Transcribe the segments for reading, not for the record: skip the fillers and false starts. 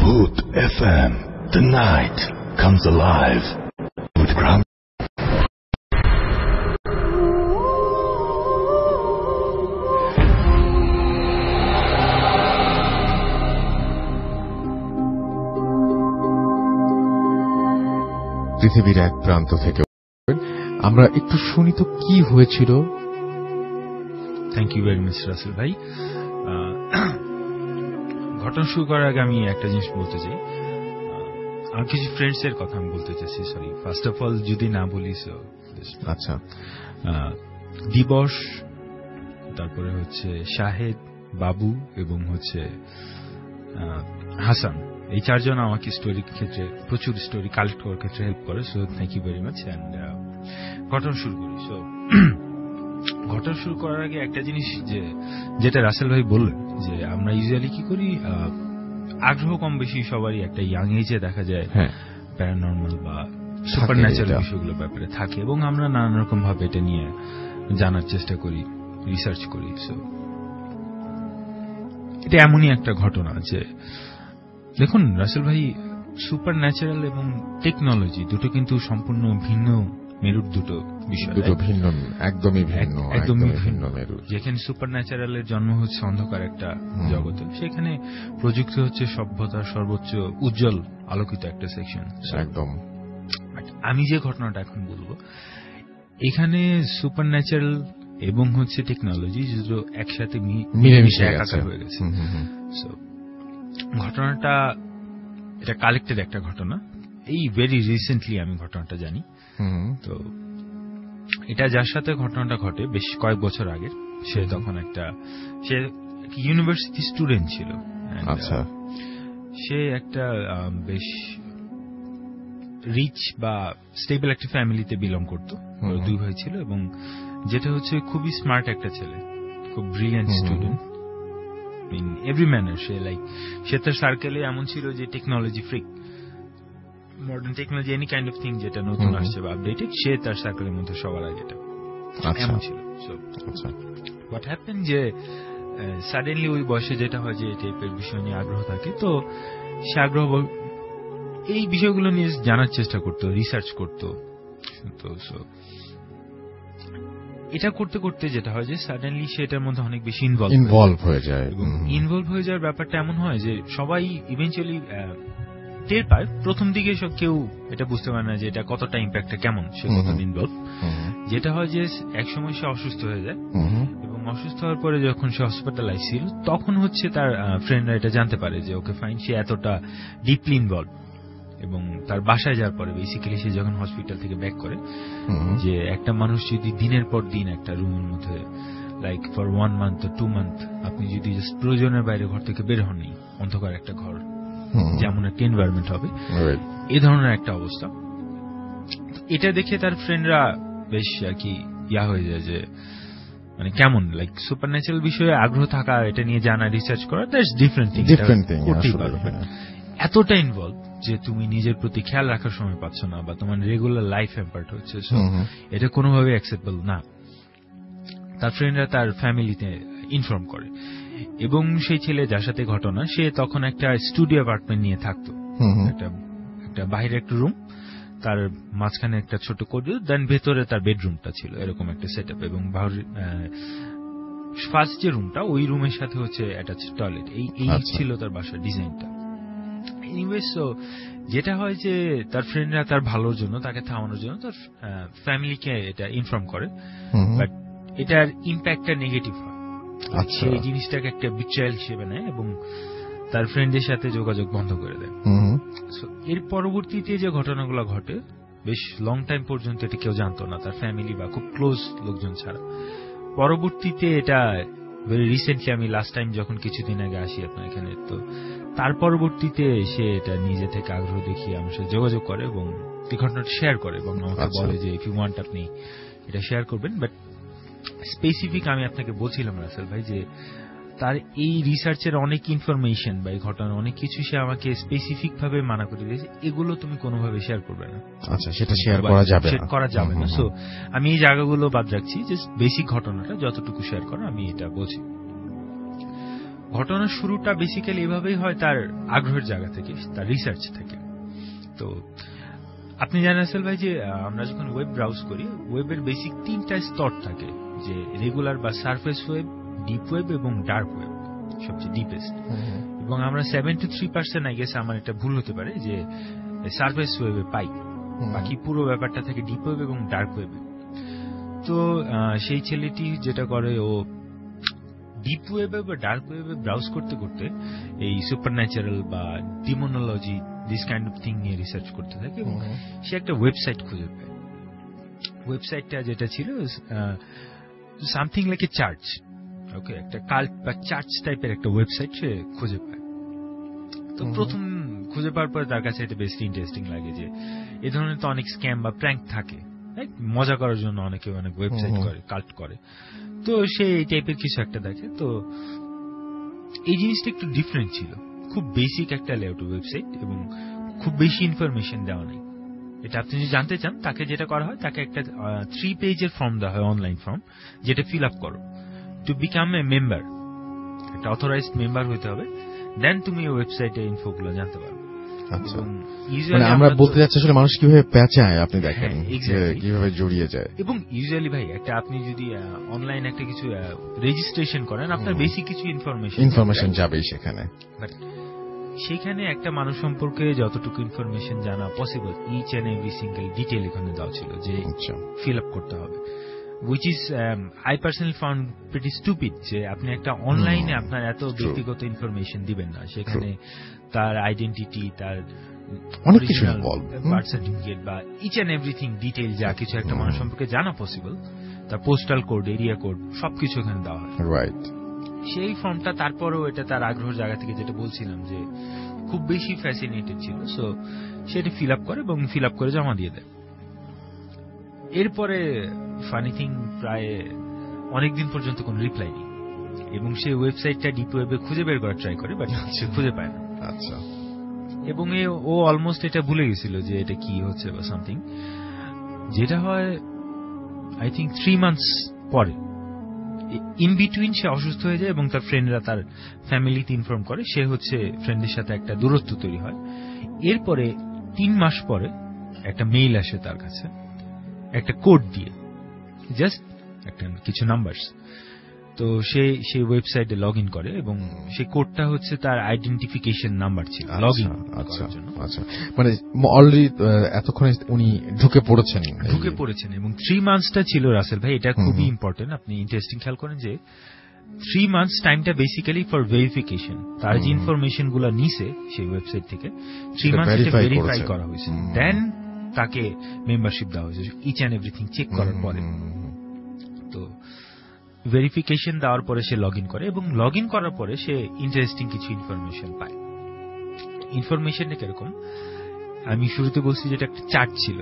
Booth FM. The night comes alive with ground. পৃথিবীর এক প্রান্ত থেকে আমরা একটু শুনি তো কি হয়েছিল। Thank you very much Rasel ভাই। ঘটনা শুরু করার আগে আমি একটা জিনিস বলতে চাই, আর কিছু ফ্রেন্ডস এর কথা আমি বলতে চাইছি। সরি, ফার্স্ট অফ অল যদি না বলি, আচ্ছা, দিবস, তারপরে হচ্ছে শাহেদ, বাবু এবং হচ্ছে হাসান, এই চারজন আমাকে স্টোরির ক্ষেত্রে প্রচুর স্টোরি কালেক্ট করার ক্ষেত্রে হেল্প করে। So thank you very much. And ঘটনা শুরু করি। সো ঘটনা শুরু করার আগে একটা জিনিস যেটা রাসেল ভাই বললেন, যে আমরা ইউজুয়ালি কি করি, আগ্রহ কম বেশি সবারই একটা ইয়াং এজে দেখা যায় প্যারানর্মাল বা সুপারন্যাচারাল বিষয়গুলোর ব্যাপারে থাকে, এবং আমরা নানান রকম ভাবে এটা নিয়ে জানার চেষ্টা করি, রিসার্চ করি। সো এটা এমনই একটা ঘটনা যে, দেখুন রাসেল ভাই, সুপারন্যাচারাল এবং টেকনোলজি দুটো কিন্তু সম্পূর্ণ ভিন্ন মেরুর দুটো বিষয়, দুটো ভিন্ন, একদমই ভিন্ন মেরু। যেখানে সুপারন্যাচারালের জন্ম হচ্ছে অন্ধকার একটা জগতে, সেখানে প্রযুক্তি হচ্ছে সভ্যতার সর্বোচ্চ উজ্জ্বল আলোকিত একটা সেকশন। একদম। আমি যে ঘটনাটা এখন বলবো, এখানে সুপারন্যাচারাল এবং হচ্ছে টেকনোলজি দুটো একসাথে মিলেমিশে একাকার হয়ে গেছে। ঘটনাটা এটা কালেক্টেড একটা ঘটনা, এই ভেরি রিসেন্টলি আমি ঘটনাটা জানি। তো এটা যার সাথে ঘটনাটা ঘটে বেশ কয়েক বছর আগে, সে তখন সে ইউনিভার্সিটি স্টুডেন্ট ছিল। আচ্ছা। সে একটা বেশ রিচ বা স্টেবল একটা ফ্যামিলিতে বিলং করতো। দুই ভাই ছিল, এবং যেটা হচ্ছে খুবই স্মার্ট একটা ছেলে, খুব brilliant student in every manner. সে তার সার্কেলে এমন ছিল যে technology freak, modern technology, any kind of thing যেটা নতুন আসছে বা আপডেটেড, সে তার সার্কেলের মধ্যে সবার আগে এটা এমন ছিল। সো হোয়াট হ্যাপেন যে সাডেনলি ওই বয়সে যেটা হয় যে এই টাইপের বিষয় নিয়ে আগ্রহ থাকে, তো সে আগ্রহ এই বিষয়গুলো নিয়ে জানার চেষ্টা করতো, রিসার্চ করতো। তো এটা করতে করতে যেটা হয় যে সাডেনলি সে এটার মধ্যে অনেক বেশি ইনভলভ হয়ে যায়, এবং ইনভলভ হয়ে যাওয়ার ব্যাপারটা এমন হয় যে সবাই ইভেনচুয়ালি টের পায়। প্রথম দিকে সব কেউ এটা বুঝতে পারে না যে এটা কতটা ইম্প্যাক্টটা কেমন, সে কতদিন ইনভলভ। যেটা হয় যে একসময় সে অসুস্থ হয়ে যায়, এবং অসুস্থ হওয়ার পরে যখন সে হসপিটালাইজ ছিল, তখন হচ্ছে তার ফ্রেন্ডরা এটা জানতে পারে যে ওকে ফাইন, সে এতটা ডিপলি ইনভলভ। এবং তার বাসায় যাওয়ার পরে বেসিক্যালি সে যখন হসপিটাল থেকে ব্যাক করে, যে একটা মানুষ যদি দিনের পর দিন একটা রুমের মধ্যে like for 1 month or 2 months আপনি যদি প্রয়োজনের বাইরে ঘর থেকে বের হননি, অন্ধকার একটা ঘর, যেমন একটা এনভায়রনমেন্ট হবে, এই ধরনের একটা অবস্থা। এটা দেখে তার ফ্রেন্ডরা বেশ আর কি হয়ে যায় যে মানে কেমন লাইক সুপারন্যাচারাল বিষয়ে আগ্রহ থাকা, এটা নিয়ে জানা, রিসার্চ করা, দ্যাটস ডিফারেন্ট থিং। এতটা ইনভলভ যে তুমি নিজের প্রতি খেয়াল রাখার সময় পাচ্ছ না, বা তোমার রেগুলার লাইফ ইম্প্যাক্ট হচ্ছে, এটা কোনোভাবে অ্যাকসেপ্টেবল না। তার ফ্রেন্ডরা তার ফ্যামিলিতে ইনফর্ম করে, এবং সেই ছেলে যার সাথে ঘটনা, সে তখন একটা স্টুডিও অ্যাপার্টমেন্ট নিয়ে থাকতো, একটা বাইরে একটা রুম, তার মাঝখানে একটা ছোট করিডোর, দেন ভেতরে তার বেডরুমটা ছিল, এরকম একটা সেটআপ। এবং ফার্স্ট যে রুমটা, ওই রুমের সাথে হচ্ছে অ্যাটাচ টয়লেট। এই ছিল তার বাসার ডিজাইনটা। এনিওয়ে, সো যেটা হয় যে তার ফ্রেন্ডরা তার ভালোর জন্য, তাকে থামানোর জন্য তার ফ্যামিলিকে এটা ইনফর্ম করে, বাট এটার ইম্প্যাক্টটা নেগেটিভ হয়। সেই জিনিসটাকে একটা বিট্রায়াল হিসেবে নেয়, এবং তার ফ্রেন্ডের সাথে যোগাযোগ বন্ধ করে দেয়। এর পরবর্তীতে যে ঘটনাগুলো ঘটে, বেশ লং টাইম পর্যন্ত এটা কেউ জানতো না, তার ফ্যামিলি বা খুব ক্লোজ লোকজন ছাড়া। পরবর্তীতে এটা ভেরি রিসেন্টলি, আমি লাস্ট টাইম যখন কিছুদিন আগে আসি আপনার এখানে, তো তার পরবর্তীতে সে এটা নিজে থেকে আগ্রহ দেখিয়ে আমার সাথে যোগাযোগ করে, এবং এই ঘটনাটা শেয়ার করে, এবং আমাকে বলে যে ইফ ইউ ওয়ান্ট আপনি এটা শেয়ার করবেন। বাট স্পেসিফিক আমি আপনাকে বলছিলাম রাসেল ভাই, যে তার এই রিসার্চের অনেক ইনফরমেশন বা এই ঘটনার অনেক কিছু সে আমাকে স্পেসিফিক ভাবে মানা করে দিয়েছে, এগুলো তুমি কোনোভাবে শেয়ার করবে না। আচ্ছা, সেটা শেয়ার করা যাবে না। সো আমি এই জায়গাগুলো বাদ রাখছি, যে বেসিক ঘটনাটা যতটুকু শেয়ার করা আমি এটা বলছি। ঘটনার শুরুটা বেসিক্যালি এভাবেই হয় তার আগ্রহের জায়গা থেকে, তার রিসার্চ থেকে। তো আপনি জানেন আসল ভাই যে আমরা যখন ওয়েব ব্রাউজ করি, ওয়েবের বেসিক 3টা স্তর থাকে, যে রেগুলার বা সারফেস ওয়েব, ডিপ ওয়েব এবং ডার্ক ওয়েব, সবচেয়ে ডিপেস্ট। এবং আমরা 73% আই গেস, আমার এটা ভুল হতে পারে, যে সারফেস ওয়েবে পাই, বাকি পুরো ব্যাপারটা থাকে ডিপ ওয়েব এবং ডার্ক ওয়েবে। তো সেই ছেলেটি যেটা করে, ও ডিপ ওয়েবে বা ডার্ক ওয়েবে ব্রাউজ করতে করতে এই সুপারন্যাচারাল বা ডিমোনোলজি, দিস কাইন্ড অফ থিং নিয়ে রিসার্চ করতে থাকে, এবং সে একটা ওয়েবসাইট খুঁজে পায়। ওয়েবসাইটটা যেটা ছিল সামথিং লাইক এ চার্চ, ওকে, একটা কাল্ট বা চার্চ টাইপের একটা ওয়েবসাইট সে খুঁজে পায়। তো প্রথম খুঁজে পাওয়ার পরে তার কাছে এটা বেশ ইন্টারেস্টিং লাগে যে এই ধরনের তো অনেক স্ক্যাম বা প্র্যাঙ্ক থাকে, মজা করার জন্য অনেকে অনেক ওয়েবসাইট করে, কাল্ট করে। তো সে এই টাইপের কিছু একটা দেখে। তো এই জিনিসটা একটু ডিফারেন্ট ছিল, খুব বেসিক একটা লেআউট ওয়েবসাইট এবং খুব বেশি ইনফরমেশন দেওয়া নেই। এটা আপনি যদি জানতে চান, তাকে যেটা করা হয়, তাকে একটা 3 পেজের ফর্ম দেওয়া হয়, অনলাইন ফর্ম, যেটা ফিল আপ করো টু বিকাম এ মেম্বার। একটা অথরাইজড মেম্বার হইতে হবে, দেন তুমি ওয়েবসাইটে ইনফোগুলো জানতে পারবে। আচ্ছা, মানে আমরা বলতে যাচ্ছি আসলে মানুষ কিভাবে পেঁচায়, আপনি দেখেন কিভাবে জড়িয়ে যায়। এবং ইউজুয়ালি ভাই, একটা আপনি যদি অনলাইন একটা কিছু রেজিস্ট্রেশন করেন, আপনার বেশি কিছু ইনফরমেশন যাবেই সেখানে। বাট সেখানে একটা মানুষ সম্পর্কে যতটুকু ইনফরমেশন জানা possible, each and every single detail এখানে দেওয়া ছিল, যে ফিল আপ করতে হবে। which is I personally found pretty stupid, যে আপনি একটা অনলাইনে আপনার এত ব্যক্তিগত ইনফরমেশন দিবেন না, সেখানে তার আইডেন্টিটি, তার অনেক কিছু বার্থ সার্টিফিকেট বা ইচ এন্ড এভরিথিং ডিটেইল যা কিছু একটা মানুষ সম্পর্কে জানা পসিবল, তার পোস্টাল কোড, এরিয়া কোড, সবকিছু এখানে দেওয়া হয়। রাইট। সেই ফর্মটা তারপরেও এটা তার আগ্রহের জায়গা থেকে, যেটা বলছিলাম, যে খুব বেশি ফ্যাসিনেটেড ছিল, সো সেটা ফিল আপ করে এবং ফিল আপ করে জমা দিয়ে দেয়। এরপরে ফানি থিং, প্রায় অনেকদিন পর্যন্ত কোনো রিপ্লাই নেই, এবং সে ওয়েবসাইটটা ডিপ ওয়েবে খুঁজে বের করার ট্রাই করে, বাট সে খুঁজে পায় না। আচ্ছা। এবং ও অলমোস্ট এটা ভুলে গেছিল যে এটা কি হচ্ছে বা সামথিং। যেটা হয় আই থিঙ্ক 3 মান্থস পরে, ইন বিটুইন সে অসুস্থ হয়ে যায় এবং তার ফ্রেন্ডরা তার ফ্যামিলিতে ইনফর্ম করে, সে হচ্ছে ফ্রেন্ডের সাথে একটা দূরত্ব তৈরি হয়। এরপরে 3 মাস পরে একটা মেইল আসে তার কাছে, একটা কোড দিয়ে, জাস্ট একটা কিছু নাম্বারস। তো সেই ওয়েবসাইটে লগ ইন করে এবং সেই কোডটা হচ্ছে তার আইডেন্টিফিকেশন নাম্বার ছিল লগ ইন করার জন্য। আচ্ছা, মানে অলরেডি এতক্ষণে উনি ঢুকে পড়েছেন এবং 3 মান্থসটা ছিল রাসেল ভাই, এটা খুবই ইম্পর্টেন্ট। আপনি ইন্টারেস্টিং খেয়াল করেন যে 3 মান্থস টাইমটা বেসিক্যালি ফর ভেরিফিকেশন। তার যে ইনফরমেশন গুলো নিছে সেই ওয়েবসাইট থেকে 3 মান্থস ভেরিফাই করা হয়েছে, দেন তাকে মেম্বারশিপ দেওয়া হয়েছে ইচ অ্যান্ড এভরিথিং চেক করার পরে। তো ভেরিফিকেশন দেওয়ার পরে সে লগ ইন করে এবং লগ ইন করার পরে সে ইন্টারেস্টিং কিছু ইনফরমেশন পায়। ইনফরমেশনটা কিরকম, আমি শুরুতে বলছি যেটা একটা চার্ট ছিল,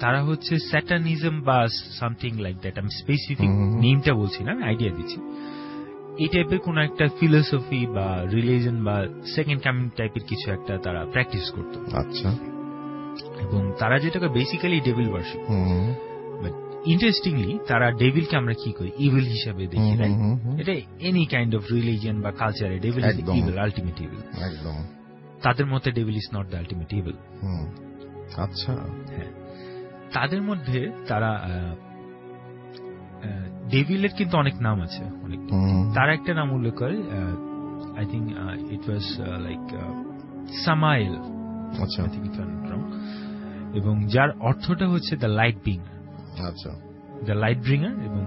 তারা হচ্ছে স্যাটানিজম বা সামথিং লাইক দ্যাট, আমি স্পেসিফিক নেমটা বলছি না, আইডিয়া দিচ্ছি। এই টাইপের কোন একটা ফিলোসফি বা রিলিজন বা সেকেন্ড কামিং টাইপের কিছু একটা তারা প্র্যাকটিস করতো। আচ্ছা। এবং তারা যেটাকে basically devil worship. But interestingly তারা ডেভিলকে আমরা কি করি, ইভিল হিসাবে দেখি, রাইট? এটা এনি কাইন্ড অফ রিলিজিয়ন বা কালচারে devil is evil, ultimate evil. একদম। তাদের মতে devil is not the ultimate evil. আচ্ছা। হ্যাঁ, তাদের মধ্যে তারা ডেভিলের কিন্তু অনেক নাম আছে, অনেক। তারা একটা নাম উল্লেখ করে, I think it was like Samael, আচ্ছা, আই থিঙ্ক ইট ওয়াজ রং, এবং যার অর্থটা হচ্ছে দ্য লাইট ব্রিঙ্গার। আচ্ছা, দ্য লাইট ব্রিঙ্গার। এবং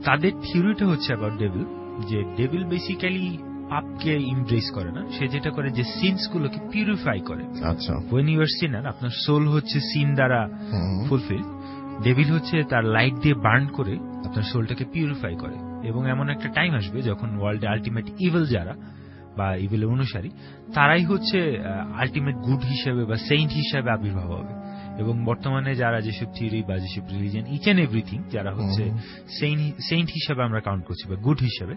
তাদের থিওরিটা হচ্ছে অ্যাবাউট ডেভিল, যে ডেভিল বেসিক্যালি পাপকে ইমব্রেস করে না, সে যেটা করে যে সিনস গুলোকে পিউরিফাই করে। আচ্ছা, when you are sinner, আপনার সোল হচ্ছে সিন দ্বারা ফুলফিল, ডেভিল হচ্ছে তার লাইট দিয়ে বার্ন করে আপনার সোলটাকে পিউরিফাই করে। এবং এমন একটা টাইম আসবে যখন ওয়ার্ল্ডে আলটিমেট ইভিল যারা বা ইভিলের অনুসারী, তারাই হচ্ছে আলটিমেট গুড হিসেবে বা সেইন্ট হিসেবে আবির্ভাব হবে। এবং বর্তমানে যারা যেসব থিওরি বা যেসব রিলিজিয়ন ইচ এন্ড এভরিথিং যারা হচ্ছে সেইন্ট হিসেবে আমরা কাউন্ট করছি বা গুড হিসেবে,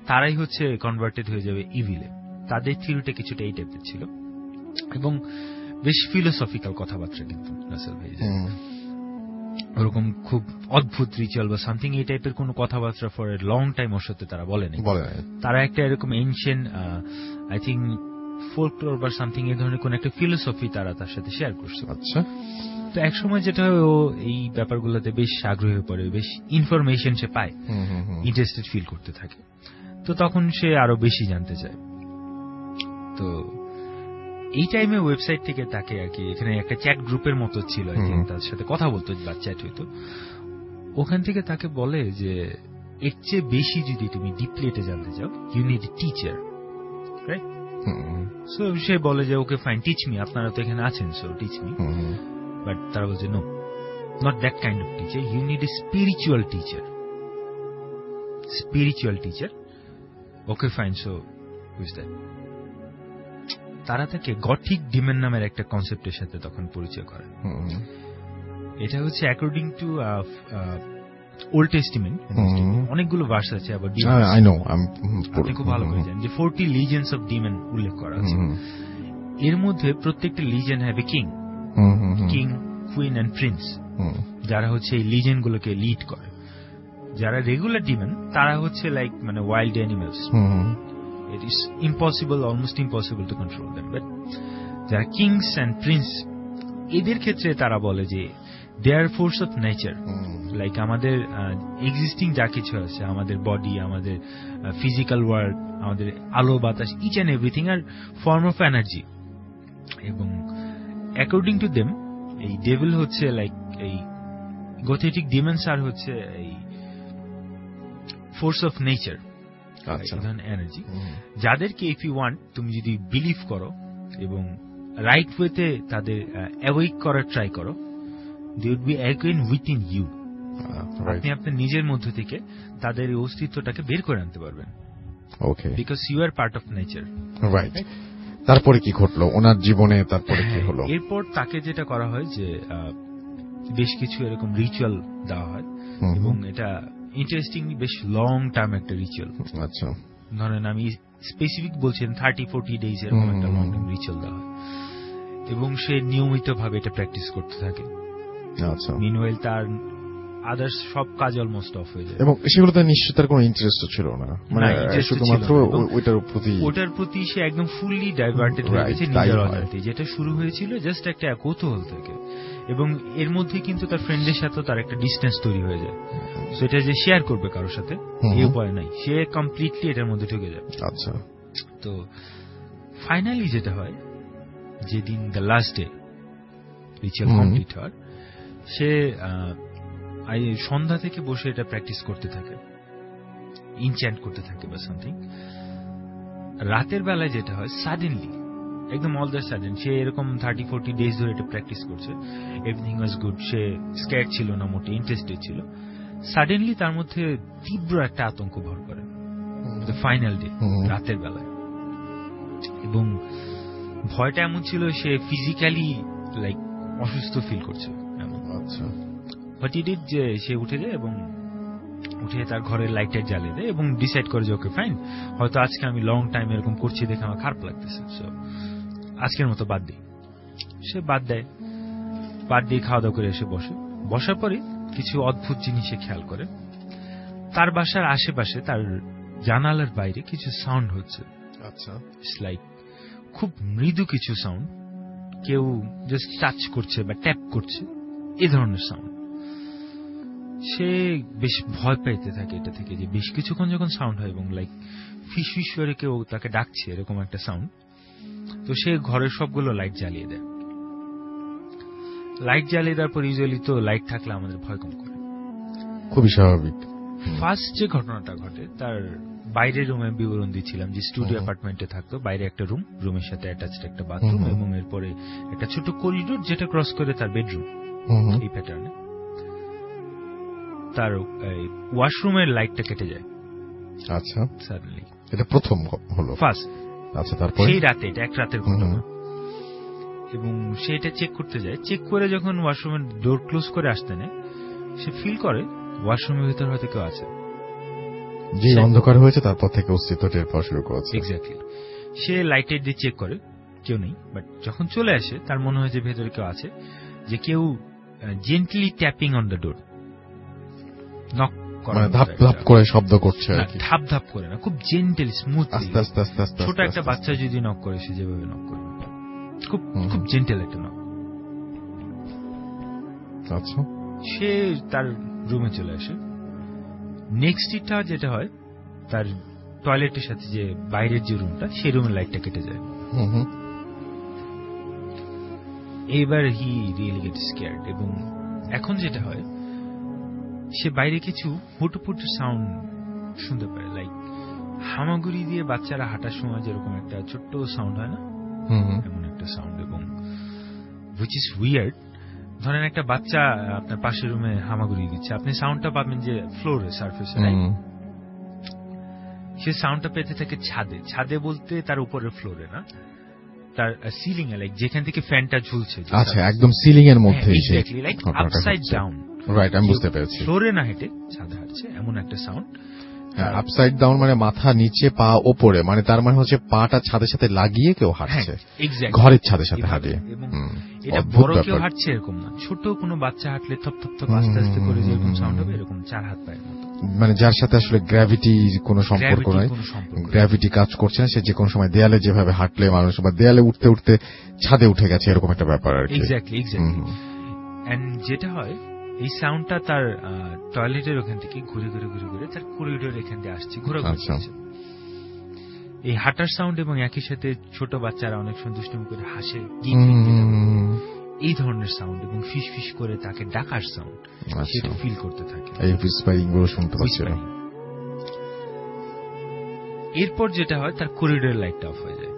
তারাই হচ্ছে কনভার্টেড হয়ে যাবে ইভিলে। তাদের থিওরিটা কিছুটা এই টাইপের ছিল এবং বেশ ফিলোসফিক্যাল কথাবার্তা কিন্তু রাসেল ভাই। ওরকম খুব অদ্ভুত রিচুয়াল বা সামথিং এই টাইপের কোনো কথাবার্তা ফর এ লং টাইম ওর সাথে তারা বলেনি। তারা একটা এরকম এনশিয়েন্ট আই থিঙ্ক ফোকলোর বা সামথিং এই ধরনের কোন একটা ফিলোসফি তারা তার সাথে শেয়ার করছে। আচ্ছা, তো একসময় যেটা হয় ও এই ব্যাপারগুলোতে বেশ আগ্রহী হয়ে পড়ে, বেশ ইনফরমেশন সে পায়, ইন্টারেস্টেড ফিল করতে থাকে। তো তখন সে আরো বেশি জানতে চায়। তো এই টাইমে ওয়েবসাইট থেকে তাকে আর কি এখানে একটা চ্যাট গ্রুপের মতো ছিল, তার সাথে কথা বলতো বা চ্যাট হইতো। ওখান থেকে তাকে বলে যে এর চেয়ে বেশি যদি তুমি ডিপলি এটা জানতে চাও, you need teacher, right? So সে বলে যে ওকে ফাইন, টিচ মি, আপনারা তো এখানে আছেন, সো টিচ মি। বাট তারা বলছে no, not that kind of teacher, you need a spiritual teacher. Spiritual teacher, okay fine, so বুঝ দ্যাট। তারা তাকে গথিক ডিমন নামের একটা কনসেপ্টের সাথে তখন পরিচয় করে। এটা হচ্ছে অ্যাকর্ডিং টু ওল্ড টেস্টিমেন্ট, অনেকগুলো ভার্স আছে আবার আপনি খুব ভালো করে জানেন যে 40 লিজেন্ডস অফ ডিমন উল্লেখ করা আছে। এর মধ্যে প্রত্যেকটা legend have a king, king, queen and prince, যারা হচ্ছে এই লিজেন্ড গুলোকে লিড করে। যারা রেগুলার ডিমন তারা হচ্ছে লাইক মানে wild animals, it is impossible, almost impossible to control them. But যারা কিংস এন্ড প্রিন্স, এদের ক্ষেত্রে তারা বলে যে they are force of nature, like আমাদের এক্সিস্টিং যা কিছু আছে, আমাদের বডি, আমাদের ফিজিক্যাল ওয়ার্ল্ড, আমাদের আলো বাতাস, each and everything are form of energy. এবং অ্যাকর্ডিং টু দেম এই ডেভিল হচ্ছে লাইক এই গোথেটিক ডিমন্স আর হচ্ছে এই ফোর্স অফ নেচার, এনার্জি, যাদেরকে ইফ ইউ ওয়ান্ট, তুমি যদি বিলিভ করো এবং রাইট ওয়েতে তাদের অ্যাওয়েক করার ট্রাই করো, they would be again within you. আপনি আপনার নিজের মধ্য থেকে তাদের অস্তিত্বটাকে বের করে আনতে পারবেন, because you are part of nature, right? তারপরে কি ঘটলো ওনার জীবনে? তারপরে কি হলো? এরপর তাকে যেটা করা হয় যে বেশ কিছু এরকম রিচুয়াল দেওয়া হয়, এবং এটা ইন্টারেস্টিংলি বেশ লং টার্ম একটা রিচুয়াল। আচ্ছা, ধরেন আমি স্পেসিফিক বলছেন 30-40 ডেজ এরকম একটা লং টার্ম রিচুয়াল দেওয়া হয়, এবং সে নিয়মিত ভাবে এটা প্র্যাকটিস করতে থাকে। আচ্ছা, মিনওয়াইল তার আদার্স সব কাজ অলমোস্ট অফ হয়ে যায়, এবং সেগুলোতে নিশ্চয়ই তার কোনো ইন্টারেস্ট ছিল না, মানে শুধুমাত্র ওটার প্রতি সে একদম ফুললি ডাইভার্টেড হয়ে গেছে নিজের অজান্তে। যেটা শুরু হয়েছিল জাস্ট একটা কৌতূহল থেকে, এবং এর মধ্যে কিন্তু তার ফ্রেন্ডের সাথে তার একটা ডিস্টেন্স তৈরি হয়ে যায়। সেটা যে শেয়ার করবে কারোর সাথে এই উপায় নাই, সে কমপ্লিটলি এটার মধ্যে ঢুকে যায়। আচ্ছা, তো ফাইনালি যেটা হয়, যেদিন the last day ritual complete হয়, সে সন্ধ্যা থেকে বসে এটা প্র্যাকটিস করতে থাকে, ইনচ্যান্ট করতে থাকে বা সামথিং। রাতের বেলায় যেটা হয়, সাডেনলি একদম অল দ্য সাডেন সে এরকম 30-40 ডেজ ধরে এটা প্র্যাকটিস করছে, এভরিথিং ওয়াজ গুড, সে স্ক্যার ছিল না, মোটে ইন্টারেস্টেড ছিল। সাডেনলি তার মধ্যে তীব্র একটা আতঙ্ক ভর করে দ্য ফাইনাল ডে, রাতের বেলায়। এবং ভয়টা এমন ছিল, সে ফিজিক্যালি লাইক অসুস্থ ফিল করছে এমন। আচ্ছা, বাট হি ডিড যে সে উঠে যায় এবং উঠে তার ঘরের লাইটার জ্বালিয়ে দেয় এবং ডিসাইড করে যে ওকে ফাইন, হয়তো আজকে আমি লং টাইম এরকম করছি দেখে আমার খারাপ লাগতেছে, সো আজকের মতো বাদ দিই। সে বাদ দেয়, বাদ দিয়ে খাওয়া দাওয়া করে এসে বসার পরে কিছু অদ্ভুত জিনিস সে খেয়াল করে। তার বাসার আশেপাশে তার জানালার বাইরে কিছু সাউন্ড হচ্ছে। আচ্ছা, লাইক খুব মৃদু কিছু সাউন্ড, কেউ জাস্ট টাচ করছে বা ট্যাপ করছে, এই ধরনের সাউন্ড। সে বেশ ভয় পাইতে থাকে এটা থেকে, যে বেশ কিছুক্ষণ যখন সাউন্ড হয় এবং লাইক ফিস ফিস করে কেউ তাকে ডাকছে এরকম একটা সাউন্ড। তো সে ঘরের সবগুলো লাইট জ্বালিয়ে দেয়। লাইট জ্বালিয়ে দেওয়ার পর ইউজুয়ালি তো লাইট থাকলে আমাদের ভয় কম করে, খুবই স্বাভাবিক। ফার্স্ট যে ঘটনাটা ঘটে, তার বাইরের রুমে বিবরণ দিচ্ছিলাম যে স্টুডিও অ্যাপার্টমেন্টে থাকতো, বাইরে একটা রুম, রুমের সাথে অ্যাটাচড একটা বাথরুম, এবং এরপরে একটা ছোট করিডোর যেটা ক্রস করে তার বেডরুম, এই প্যাটার্নে। তার ওয়াশরুমের লাইটটা কেটে যায়। আচ্ছা, সাডেনলি এটা প্রথম হলো, ফার্স্ট। আচ্ছা, তারপর সেই রাতে, এটা এক রাতের ঘটনা, এবং সে এটা চেক করতে যায়। চেক করে যখন ওয়াশরুমের ডোর ক্লোজ করে আসতে নেয়, সে ফিল করে ওয়াশরুমের ভিতর হয়তো কেউ আছে। যে অন্ধকার হয়েছে তারপর থেকে অস্তিত্ব টের পাওয়া শুরু করেছে। এক্স্যাক্টলি। সে লাইটের দিয়ে চেক করে, কেউ নেই। বাট যখন চলে আসে তার মনে হয় যে ভেতরে কেউ আছে, যে কেউ gently tapping on the door, knock মানে ধাপ ধাপ করে শব্দ করছে, ধাপ ধাপ করে না, খুব জেন্টেল স্মুথ, আস্তে আস্তে আস্তে আস্তে। ছোট একটা বাচ্চা যদি নক করে সে যেভাবে নক করে, খুব খুব জেন্টেল একটা নক। আচ্ছা, সে তার রুমে চলে আসে। নেক্সট টা যেটা হয়, তার টয়লেটের সাথে যে বাইরের যে রুমটা, সেই রুমের লাইটটা কেটে যায়। এবার হি রিয়েলি গেট স্কেয়ার্ড। এবং এখন যেটা হয়, সে বাইরে কিছু হুটুপুটু সাউন্ড শুনতে পারে, লাইক হামাগুড়ি দিয়ে বাচ্চারা হাঁটার সময় যেরকম একটা ছোট্ট সাউন্ড হয় না, এমন একটা সাউন্ড। এবং হুইচ ইজ উইয়ার্ড, ধরেন একটা বাচ্চা আপনার পাশের রুমে হামাগুড়ি দিচ্ছে, আপনি সাউন্ডটা পাবেন যে ফ্লোরে, সারফেসে, সে সাউন্ডটা পেতে থাকে ছাদে। ছাদে বলতে তার উপরের ফ্লোরে না, তার সিলিং এ, লাইক যেখান থেকে ফ্যানটা ঝুলছে। আচ্ছা, একদম সিলিং এর মধ্যে, exactly like upside down. Right, আমি বুঝতে পেরেছি। ফ্লোরে না হেঁটে ছাদে হাঁটছে, এমন একটা সাউন্ড। আপসাইড ডাউন মানে মাথা নিচে পা ওপরে, মানে তার মানে হচ্ছে পাটা ছাদের সাথে লাগিয়ে কেউ হাঁটছে, ঘরের ছাদের সাথে হাঁটিয়ে। এটা বড় কেউ হাঁটছে এরকম না, ছোট কোনো বাচ্চা হাঁটলে থপ থপ থপ আস্তে আস্তে করে যেরকম সাউন্ড হবে, এরকম চার হাত পায়ের মতো, মানে যার সাথে আসলে গ্র্যাভিটি কোনো সম্পর্ক নাই, গ্র্যাভিটি কাজ করছে না, সে যে কোনো সময় দেয়ালে যেভাবে হাঁটলে মানুষ, বা দেয়ালে উঠতে উঠতে ছাদে উঠে গেছে, এরকম একটা ব্যাপার আর কি। Exactly exactly. এন্ড যেটা হয়, এই সাউন্ডটা তার টয়লেটের ওখান থেকে ঘুরে ঘুরে ঘুরে ঘুরে তার করিডোর এখান দিয়ে আসছে, ঘুরে ঘুরে। এই হাঁটার সাউন্ড এবং একই সাথে ছোট বাচ্চারা অনেক সন্তুষ্টমি করে হাসে, এই ধরনের সাউন্ড এবং ফিস ফিস করে তাকে ডাকার সাউন্ড, সেটা ফিল করতে থাকে। এরপর যেটা হয়, তার করিডোর লাইটটা অফ হয়ে যায়।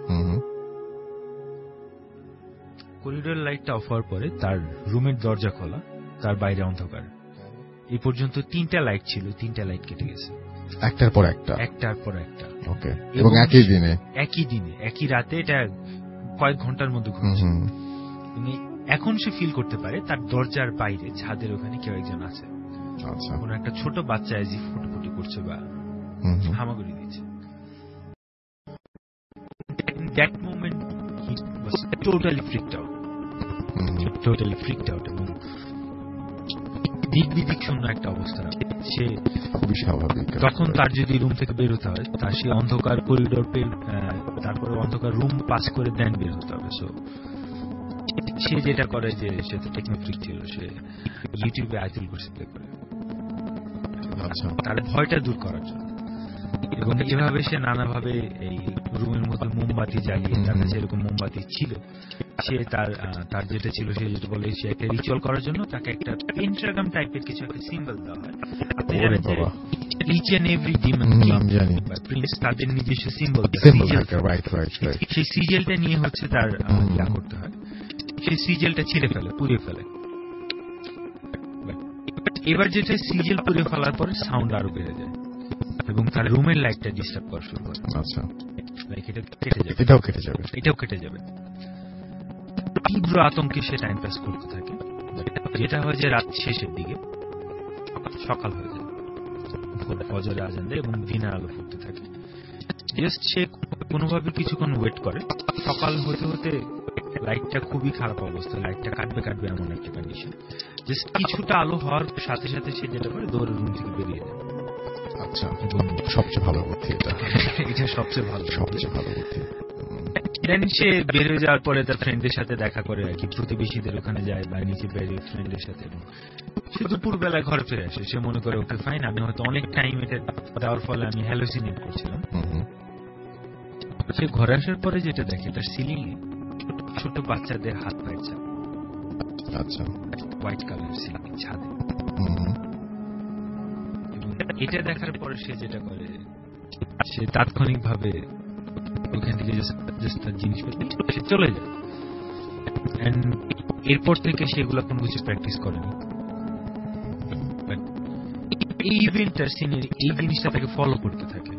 করিডোর লাইটটা অফ হওয়ার পরে তার রুমের দরজা খোলা, তার বাইরে অন্ধকার। এই পর্যন্ত 3টা লাইট ছিল, 3টা লাইট কেটে গেছে, একটার পর একটা, একটার পর একটা। ওকে, এবং একই দিনে একই রাতে, এটা কয়েক ঘন্টার মধ্যে ঘটছে। এখন সে ফিল করতে পারে তার দরজার বাইরে ছাদের ওখানে কেউ একজন আছে। আচ্ছা, কোন একটা ছোট বাচ্চা এজি ফুটফুটি করছে বা হামাগুড়ি দিচ্ছে। That moment he was totally freaked out, এবং দিক শূন্য একটা অবস্থা। সে খুবই স্বাভাবিক। তখন তার যদি রুম থেকে বের হতে হয়, তার সে অন্ধকার করিডোর তারপরে অন্ধকার রুম পাস করে দেন বের হতে হবে। সো সে যেটা করে, যে সে তো টেকনোফ্রিক ছিল, সে ইউটিউবে আয়াতুল কুরসি প্লে করে, তার ভয়টা দূর করার জন্য। এবং এভাবে সে নানাভাবে এই রুমের মধ্যে মোমবাতি জ্বালিয়ে, তার কাছে এরকম মোমবাতি ছিল, সে তার যেটা ছিল, সে যেটা বলে, সে একটা রিচুয়াল করার জন্য তাকে একটা পেন্টাগ্রাম টাইপের কিছু একটা সিম্বল দেওয়া হয়। আপনি জানেন যে ইচ এন্ড এভরি ডিমন বা প্রিন্স তাদের নিজস্ব সিম্বল, সেই সিজেলটা নিয়ে হচ্ছে তার ইয়া করতে হয়। সেই সিজেলটা ছিঁড়ে ফেলে, পুড়ে ফেলে। এবার যেটা সিজেল পুড়ে ফেলার পরে সাউন্ড আরো বেড়ে যায় এবং তার রুমের লাইটটা ডিস্টার্ব করা শুরু করে। আচ্ছা, এটাও কেটে যাবে। তীব্র আতঙ্কে সে টাইম পাস করতে থাকে। যেটা হয় যে রাত শেষের দিকে সকাল হয়ে যায়, ফজরের আজান দেয় এবং দিনের আলো ফুটতে থাকে। জাস্ট সে কোনোভাবে কিছুক্ষণ ওয়েট করে। সকাল হতে হতে লাইটটা খুবই খারাপ অবস্থা, লাইটটা কাটবে এমন একটা কন্ডিশন। জাস্ট কিছুটা আলো হওয়ার সাথে সাথে সে যেটা করে, দৌড়ে রুম থেকে বেরিয়ে যায়। আচ্ছা, এবং সবচেয়ে ভালো বুদ্ধি এটা সবচেয়ে ভালো বুদ্ধি। দেন সে বের হয়ে যাওয়ার পরে তার ফ্রেন্ডের সাথে দেখা করে আর কি, প্রতিবেশীদের ওখানে যায় বা নিচে বেরিয়ে ফ্রেন্ডের সাথে, এবং সে দুপুরবেলায় ঘরে ফিরে আসে। সে মনে করে ওকে ফাইন, আমি হয়তো অনেক টাইম এটা দেওয়ার ফলে আমি হ্যালোসিনেট করছিলাম। সে ঘরে আসার পরে যেটা দেখে, তার সিলিং এ ছোট বাচ্চাদের হাত পায়ের ছাপ। আচ্ছা, হোয়াইট কালার সিলিং ছাদে। এটা দেখার পরে সে যেটা করে, সে তাৎক্ষণিকভাবে ওখান থেকে তার জিনিসপত্র সে চলে যায়। এরপর থেকে সেগুলো কোনো কিছু প্র্যাকটিস করেনি। এই ইভেন্টটার সিনের এই জিনিসটা তাকে ফলো করতে থাকে।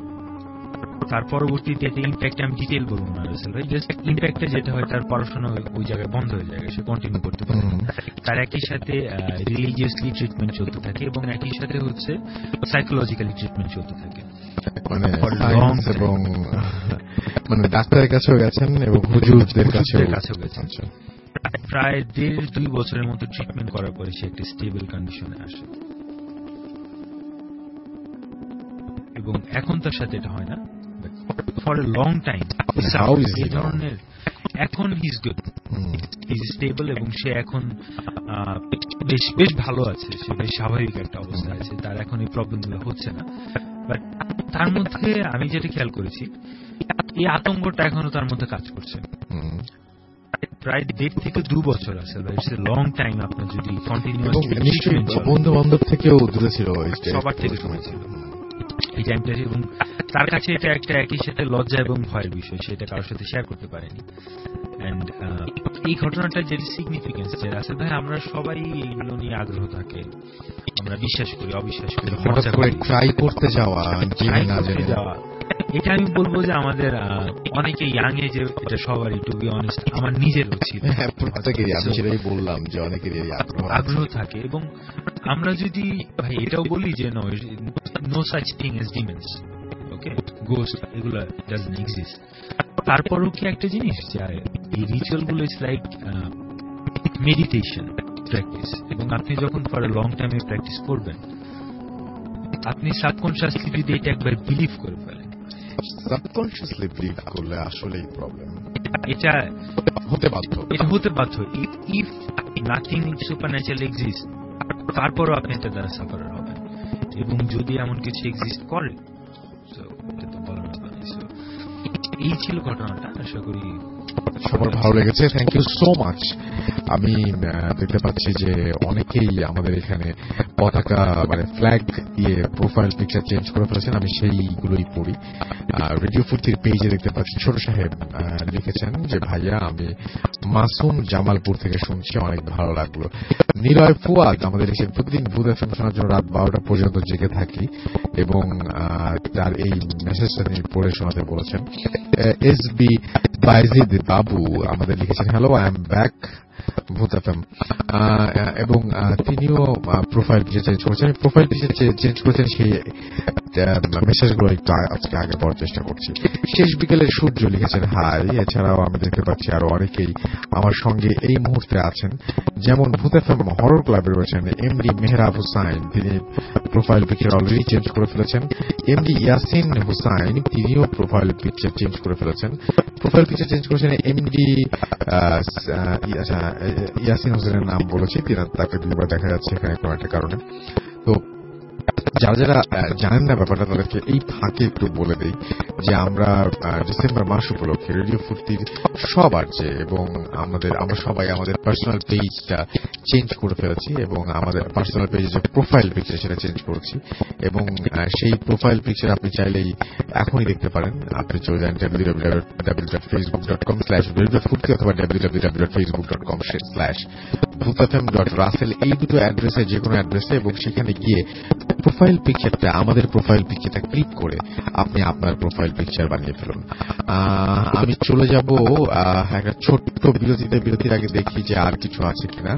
তার পরবর্তীতে ইম্প্যাক্ট আমি ডিটেল বলবো না রাসেল ভাই, জাস্ট ইম্প্যাক্টে যেটা হয়, তার পড়াশোনা ওই জায়গায় বন্ধ হয়ে যায়, সে কন্টিনিউ করতে পারে। তার একই সাথে রিলিজিয়াসলি ট্রিটমেন্ট চলতে থাকে এবং একই সাথে হচ্ছে সাইকোলজিক্যালি ট্রিটমেন্ট চলতে থাকে। মানে ডাক্তারের কাছেও গেছেন এবং হুজুরদের কাছেও গেছেন। প্রায় 1.5-2 বছরের মতো ট্রিটমেন্ট করার পরে সে একটা স্টেবল কন্ডিশনে আসে, এবং এখন তার সাথে এটা হয় না ফর এ লং টাইম। এই ধরনের এখন he is good, he is stable, এবং সে এখন বেশ ভালো আছে, সে বেশ স্বাভাবিক একটা অবস্থা আছে, তার এখন এই প্রবলেমগুলো হচ্ছে না। বাট তার মধ্যে আমি যেটা খেয়াল করেছি, এই আতঙ্কটা এখনো তার মধ্যে কাজ করছে। প্রায় 1.5 থেকে 2 বছর আছে, ইটস এ লং টাইম। আপনার যদি কন্টিনিউয়াসলি বন্ধু বান্ধব থেকেও দূরে ছিল, সবার থেকে দূরে ছিল এই টাইমটা, এবং তার কাছে এটা একটা একই সাথে লজ্জা এবং ভয়ের বিষয়, সেটা কারোর সাথে শেয়ার করতে পারেনি। এন্ড এই ঘটনাটা যেটা সিগনিফিকেন্স, যে রাসেল ভাই আমরা সবাই এইগুলো নিয়ে আগ্রহ থাকে, আমরা বিশ্বাস করি, অবিশ্বাস করি, ট্রাই করতে যাওয়া, এটা আমি বলবো যে আমাদের অনেকে ইয়াং এজে এটা সবারই, টু বি অনেস্ট আমার নিজেরও ছিল, আমি সেটাই বললাম যে অনেকেরই আগ্রহ থাকে। এবং আমরা যদি ভাই এটাও বলি যে no such thing as demons, okay, ghost, এগুলো ডাজন্ট এক্সিস্ট, তারপরও কি একটা জিনিস যে এই রিচুয়াল গুলো ইজ লাইক মেডিটেশন প্র্যাকটিস, এবং আপনি যখন ফর এ লং টাইমে প্র্যাকটিস করবেন, আপনি সাবকনশিয়াসলি যদি এটা একবার বিলিভ করে ফেলেন, সাবকনশিয়াসলি বিলিভ করলে আসলেই প্রবলেম, এটা হতে বাধ্য। ইফ নাথিং সুপারন্যাচারাল এক্সিস্ট, তারপরও আপনি এটা দ্বারা সাফারার হবেন, এবং যদি এমন কিছু এক্সিস্ট করে, এটা তো বলার মতো নেই। এই ছিল ঘটনাটা, আশা করি সবার ভালো লেগেছে। Thank you so much. আমি দেখতে পাচ্ছি যে অনেকেই আমাদের এখানে পতাকা মানে ফ্ল্যাগ দিয়ে প্রোফাইল পিকচার চেঞ্জ করে ফেলেছেন, আমি সেইগুলোই পড়ি। রেডিও ফুর্তির পেজে দেখতে পাচ্ছি ছোট সাহেব লিখেছেন যে ভাইয়া আমি মাসুম জামালপুর থেকে শুনছি, অনেক ভালো লাগলো। নিলয় ফুয়াদ আমাদের এসে প্রতিদিন ভূত এফএম শোনার জন্য রাত 12টা পর্যন্ত জেগে থাকি, এবং তার এই মেসেজটা তিনি পড়ে শোনাতে বলেছেন। এসবি বাইজিদ বাবু আমাদের লিখেছেন হ্যালো, আই এম ব্যাক ভূত এফএম, এবং তিনিও প্রোফাইল পিকচার চেঞ্জ করেছেন। প্রোফাইল পিকচার চেঞ্জ করেছেন, সেই মেসেজগুলো একটু আজকে আগে পড়ার চেষ্টা করছি। শেষ বিকেলের সূর্য লিখেছেন হাই। এছাড়াও আমি দেখতে পাচ্ছি আরো অনেকেই আমার সঙ্গে এই মুহূর্তে আছেন, যেমন ভূত এফএম হরর ক্লাবে রয়েছেন এমডি মেহরাব হুসাইন, তিনি প্রোফাইল পিকচার অলরেডি চেঞ্জ করে ফেলেছেন। এমডি ইয়াসিন হুসাইন, তিনিও প্রোফাইল পিকচার চেঞ্জ করে ফেলেছেন। প্রোফাইল পিকচার চেঞ্জ করেছেন এমডি ইয়াসিন হোসেনের নাম বলেছি, তাকে দুবার দেখা যাচ্ছে এখানে কোনো একটা কারণে। তো যারা যারা জানেন না ব্যাপারটা, তাদেরকে এই ফাঁকে একটু বলে দেই যে আমরা ডিসেম্বর মাস উপলক্ষে রেডিও ফুর্তির সব আসছে, এবং আমরা সবাই আমাদের পার্সোনাল পেজটা চেঞ্জ করে ফেলেছি, এবং আমাদের পার্সোনাল পেজে যে প্রোফাইল পিকচার সেটা চেঞ্জ করেছি, এবং সেই প্রোফাইল পিকচার আপনি চাইলেই এখনই দেখতে পারেন। আপনি চলে যান www.facebook.com/radiofurti অথবা www.facebook.com/bhutfm.russell, এই দুটো অ্যাড্রেসে, যে কোনো অ্যাড্রেসে, এবং সেখানে গিয়ে প্রোফাইল পিকচারটা, আমাদের প্রোফাইল পিকচারটা ক্লিক করে আপনি আপনার প্রোফাইল পিকচার বানিয়ে ফেলুন। আমি চলে যাব একটা ছোট্ট বিরতির আগে দেখি যে আর কিছু আছে কিনা,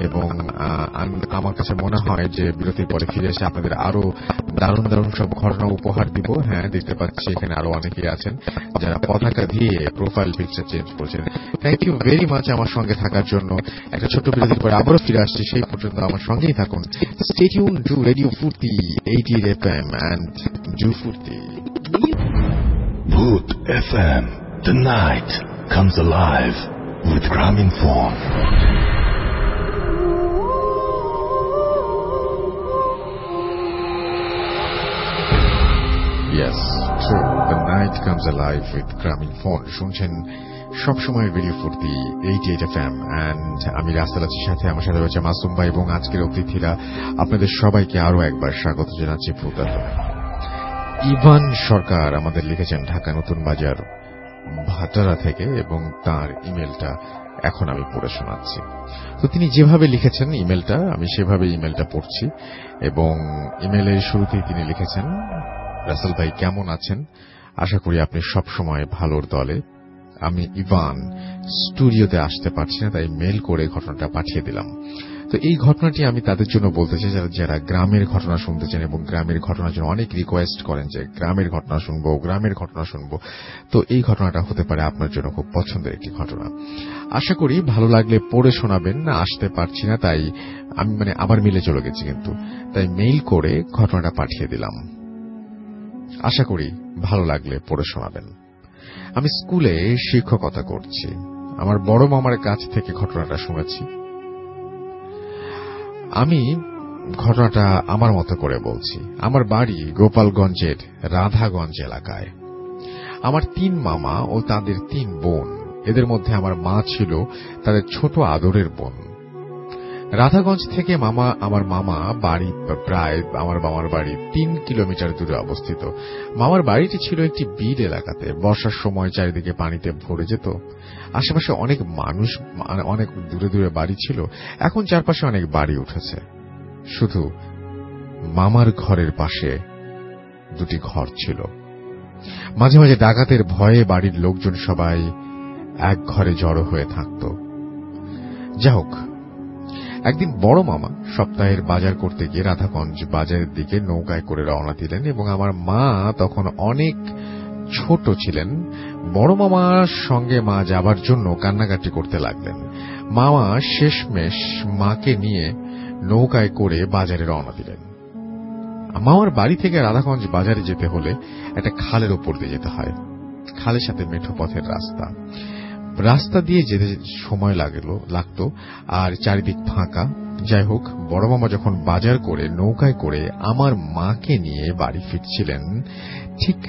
এবং আমার কাছে মনে হয় যে বিরতির পরে ফিরে এসে আপনাদের আরো দারুণ দারুণ সব ঘটনা উপহার দিব। হ্যাঁ, দেখতে পাচ্ছি এখানে আরো অনেকেই আছেন যারা পতাকা দিয়ে প্রোফাইল পিকচার চেঞ্জ করেছেন। থ্যাংক ইউ ভেরি মাচ আমার সঙ্গে থাকার জন্য। একটা ছোট্ট বিরতির পরে আবারও ফিরে আসছি, সেই পর্যন্ত আমার সঙ্গেই থাকুন। স্টে টিউন টু রেডিও ফুর্তি 80 FM and do Furti. Bhoot FM. The night comes alive with Grameenphone. Yes, true. The night comes alive with Grameenphone. শুনছেন সবসময় রেডিও ফুর্তি 88 FM, and আমি রাসেল আছি সাথে, আমার সাথে রয়েছে মাসুম ভাই, এবং আজকের অতিথিরা। আপনাদের সবাইকে আরো একবার স্বাগত জানাচ্ছি ভূত এফএম। ইভান সরকার আমাদের লিখেছেন ঢাকা নতুন বাজার ভাটারা থেকে, এবং তার ইমেলটা এখন আমি পড়ে শোনাচ্ছি। তো তিনি যেভাবে লিখেছেন ইমেলটা, আমি সেভাবে ইমেলটা পড়ছি, এবং ইমেলের শুরুতেই তিনি লিখেছেন, রাসেল ভাই কেমন আছেন? আশা করি আপনি সব সময় ভালোর দলে। আমি ইভান স্টুডিওতে আসতে পারছি না, তাই মেল করে ঘটনাটা পাঠিয়ে দিলাম। তো এই ঘটনাটি আমি তাদের জন্য বলতে চাই যারা গ্রামের ঘটনা শুনতে চান এবং গ্রামের ঘটনার জন্য অনেক রিকোয়েস্ট করেন যে গ্রামের ঘটনা শুনবো। তো এই ঘটনাটা হতে পারে আপনার জন্য খুব পছন্দের একটি ঘটনা। আশা করি ভালো লাগলে পড়ে শোনাবেন। না, আসতে পারছি না, তাই আমি আবার মিলে চলে গেছি, কিন্তু তাই মেইল করে ঘটনাটা পাঠিয়ে দিলাম। আশা করি ভালো লাগলে পড়ে শোনাবেন। আমি স্কুলে শিক্ষকতা করছি। আমার বড় মামার কাছ থেকে ঘটনাটা শুনেছি। আমি ঘটনাটা আমার মতো করে বলছি। আমার বাড়ি গোপালগঞ্জের রাধাগঞ্জ এলাকায়। আমার 3 মামা ও তাদের 3 বোন। এদের মধ্যে আমার মা ছিল তাদের ছোট আদরের বোন। রাধাগঞ্জ থেকে আমার মামা বাড়ি প্রায় আমার মামার বাড়ি 3 কিলোমিটার দূরে অবস্থিত। মামার বাড়িটি ছিল একটি বিল এলাকাতে। বর্ষার সময় চারিদিকে পানিতে ভরে যেত। আশেপাশে অনেক মানুষ, অনেক দূরে দূরে বাড়ি ছিল। এখন চারপাশে অনেক বাড়ি উঠেছে। শুধু মামার ঘরের পাশে 2টি ঘর ছিল। মাঝে মাঝে ডাকাতের ভয়ে বাড়ির লোকজন সবাই এক ঘরে জড়ো হয়ে থাকত। যা হোক, একদিন বড় মামা সপ্তাহের বাজার করতে গিয়ে রাধাগঞ্জ বাজারের দিকে নৌকায় করে রওনা দিলেন এবং আমার মা তখন অনেক ছোট ছিলেন। বড় মামার সঙ্গে মা যাবার জন্য কান্নাকাটি করতে লাগলেন। মামা শেষমেশ মাকে নিয়ে নৌকায় করে বাজারে রওনা দিলেন। মামার বাড়ি থেকে রাধাগঞ্জ বাজারে যেতে হলে একটা খালের ওপর দিয়ে যেতে হয়। খালের সাথে মেঠো পথের রাস্তা দিয়ে যেতে সময় লাগত, আর চারিদিক ফাঁকা। যাই হোক, বড় মামা যখন বাজার করে নৌকায় করে আমার মাকে নিয়ে বাড়ি ফিরছিলেন, ঠিক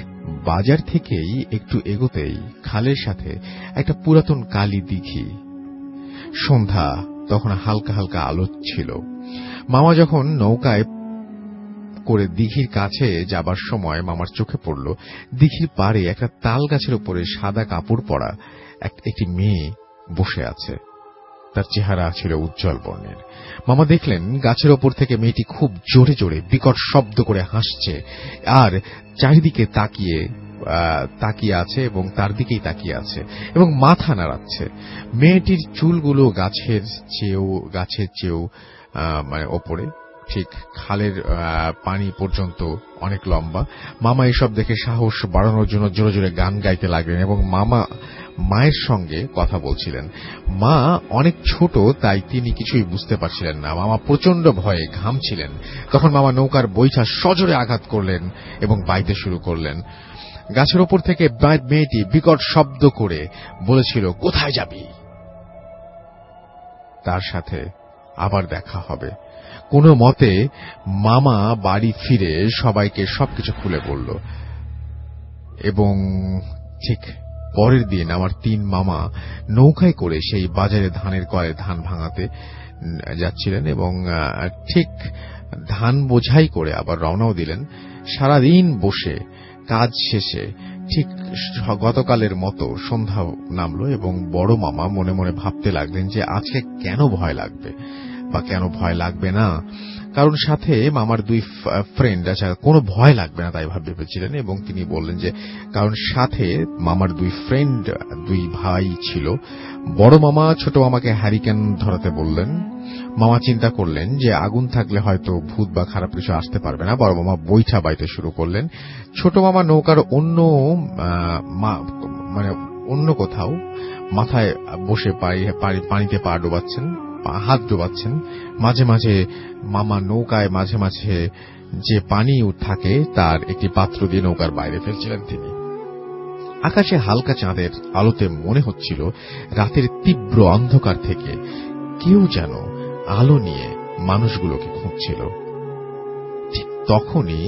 বাজার থেকেই একটু এগোতেই খালের সাথে একটা পুরাতন কালী দিঘি। সন্ধ্যা, তখন হালকা হালকা আলো ছিল। মামা যখন নৌকায় করে দিঘির কাছে যাবার সময় মামার চোখে পড়ল দিঘির পাড়ে একটা তাল গাছের উপরে সাদা কাপড় পরা একটি মেয়ে বসে আছে। তার চেহারা ছিল উজ্জ্বল বর্ণের। মামা দেখলেন গাছের ওপর থেকে মেয়েটি খুব জোরে জোরে বিকট শব্দ করে হাসছে আর চারিদিকে তাকিয়ে আছে এবং তার দিকেই তাকিয়ে আছে এবং মাথা নাড়াচ্ছে। মেয়েটির চুলগুলো গাছের চেয়েও ওপরে, ঠিক খালের পানি পর্যন্ত অনেক লম্বা। মামা এসব দেখে সাহস বাড়ানোর জন্য জোরে জোরে গান গাইতে লাগলেন এবং মায়ের সঙ্গে কথা বলছিলেন। মা অনেক ছোট, তাই তিনি কিছুই বুঝতে পারছিলেন না। মামা প্রচন্ড ভয়ে ঘামছিলেন। তখন মামা নৌকার বৈঠা সজোরে আঘাত করলেন এবং বাইতে শুরু করলেন। গাছের ওপর থেকে মেয়েটি বিকট শব্দ করে বলেছিল, কোথায় যাবি? তার সাথে আবার দেখা হবে। কোনো মতে মামা বাড়ি ফিরে সবাইকে সবকিছু খুলে বলল এবং ঠিক পরের দিন আমার 3 মামা নৌকায় করে সেই বাজারে ধানের কলে ধান ভাঙাতে যাচ্ছিলেন এবং ঠিক ধান বোঝাই করে আবার রওনাও দিলেন। সারাদিন বসে কাজ শেষে ঠিক গতকালের মতো সন্ধ্যা নামল এবং বড় মামা মনে মনে ভাবতে লাগলেন যে আজকে কেন ভয় লাগবে বা কেন ভয় লাগবে না, কারণ সাথে মামার 2 ফ্রেন্ড আছে, কোনো ভয় লাগবে না তাই ভেবেছিলেন। এবং তিনি বললেন যে কারণ সাথে মামার 2 ফ্রেন্ড, 2 ভাই ছিল। বড় মামা ছোট মামাকে হ্যারিকেন ধরাতে বললেন। মামা চিন্তা করলেন যে আগুন থাকলে হয়তো ভূত বা খারাপ কিছু আসতে পারবে না। বড় মামা বৈঠা বাইতে শুরু করলেন। ছোট মামা নৌকার অন্য কোথাও মাথায় বসে পানিতে পা ডোবাচ্ছেন, হাত ডোবাচ্ছেন। মাঝে মাঝে মামা নৌকায় মাঝে মাঝে যে পানি থাকে তার একটি পাত্র দিয়ে নৌকার বাইরে ফেলছিলেন তিনি। আকাশে হালকা চাঁদের আলোতে মনে হচ্ছিল রাতের তীব্র অন্ধকার থেকে কেউ যেন আলো নিয়ে মানুষগুলোকে খুঁজছিল। ঠিক তখনই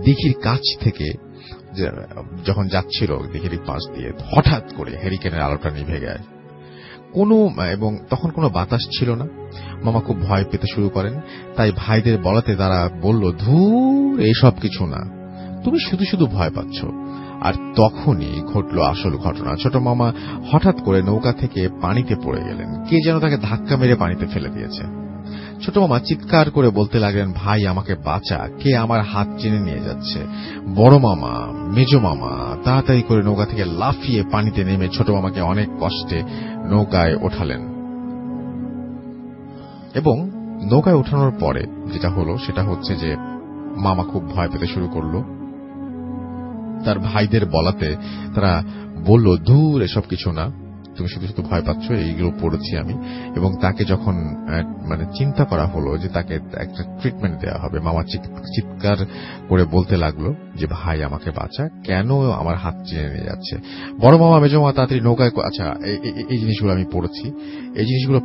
দিঘির কাছ থেকে যখন যাচ্ছিল দিঘির পাশ দিয়ে হঠাৎ করে হ্যারিকেনের আলোটা নিভে গেল। এবং তখন কোনো বাতাস ছিল না। মামা খুব ভয় পেতে শুরু করেন। তাই ভাইদের বলাতে তারা বলল, ধুর, এসব কিছু না, তুমি শুধু শুধু ভয় পাচ্ছ। আর তখনই ঘটল আসল ঘটনা। ছোট মামা হঠাৎ করে নৌকা থেকে পানিতে পড়ে গেলেন। কে যেন তাকে ধাক্কা মেরে পানিতে ফেলে দিয়েছে। ছোট মামা চিৎকার করে বলতে লাগলেন, ভাই আমাকে বাঁচা, কে আমার হাত টেনে নিয়ে যাচ্ছে। বড় মামা, মেজ মামা তাড়াতাড়ি করে নৌকা থেকে লাফিয়ে পানিতে নেমে ছোট মামাকে অনেক কষ্টে নৌকায় ওঠালেন এবং নৌকায় ওঠানোর পরে যেটা হলো সেটা হচ্ছে যে মামা খুব ভয় পেতে শুরু করলো। তার ভাইদের বলাতে তারা বলল, দূর এসব কিছু না, তুমি শুধু শুধু ভয় পাচ্ছ, এইগুলো পড়েছি আমি। এবং তাকে যখন মানে চিন্তা করা হলো যে তাকে একটা ট্রিটমেন্ট দেওয়া হবে, মামা চিৎকার করে বলতে লাগলো যে ভাই আমাকে বাঁচা, কেন আমার হাত টেনে নিয়ে যাচ্ছে। বড় মামা মেজো মামা তাড়াতাড়ি নৌকায়, আচ্ছা এই জিনিসগুলো আমি পড়েছি, এই জিনিসগুলো